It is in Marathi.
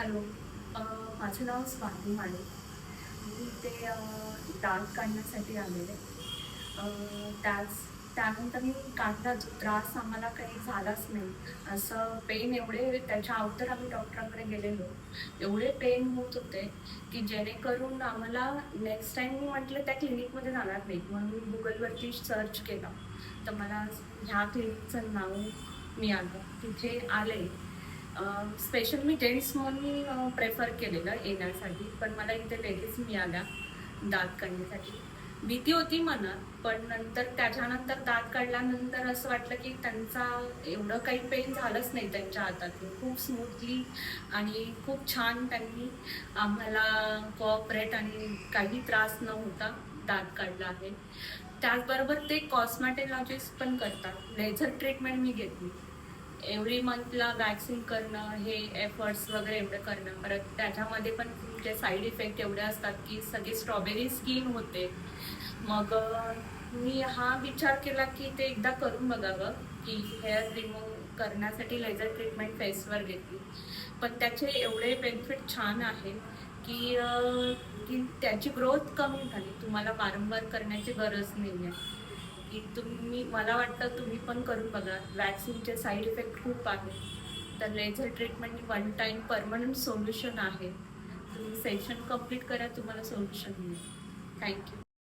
हॅलो. माझं नाव स्वाती माने. मी ते दात काढण्यासाठी आलेले. त्यानंतर मी काढला, जो त्रास आम्हाला काही झालाच नाही. असं पेन एवढे, त्याच्या अगोदर आम्ही डॉक्टरांकडे गेलेलो. एवढे पेन होत होते की जेणेकरून आम्हाला नेक्स्ट टाईम मी म्हटलं त्या क्लिनिकमध्ये जाणार नाही, म्हणून मी गुगलवरती सर्च केलं. तर मला ह्या क्लिनिकचं नाव मिळालं. तिथे आले. स्पेशल मी जेंट्स म्हणून प्रेफर केलेलं येण्यासाठी, पण मला इथे लेडीज मिळाल्या दात काढण्यासाठी. भीती होती मनात, पण त्याच्यानंतर दात काढल्यानंतर असं वाटलं की त्यांचा एवढं काही पेन झालंच नाही त्यांच्या हातातून. खूप स्मूथली आणि खूप छान त्यांनी आम्हाला कोऑपरेट आणि काही त्रास न होता दात काढला आहे. त्याचबरोबर ते कॉस्मॅटॉलॉजिस्ट पण करतात. लेझर ट्रीटमेंट मी घेतली. एव्हरी मंथला वॅक्सिंग करणं, हे एफर्ट्स वगैरे एवढं करणं, परत त्याच्यामध्ये पण तुमचे साईड इफेक्ट एवढे असतात की सगळी स्ट्रॉबेरी स्किन होते. मग मी हा विचार केला की ते एकदा करून बघावं, की हेअर रिमूव्ह करण्यासाठी लेझर ट्रीटमेंट फेसवर घेतली. पण त्याचे एवढे बेनिफिट छान आहे की की त्याची ग्रोथ कमी झाली. तुम्हाला वारंवार करण्याची गरज नाही आहे. की मला वाटतं तुम्ही पण करून बघा. वॅक्सिनचे साईड इफेक्ट खूप आहेत. तर laser treatment one time permanent solution आहे. तुम्ही सेशन कंप्लीट करा, तुम्हाला सोल्युशन मिळेल. थँक्यू.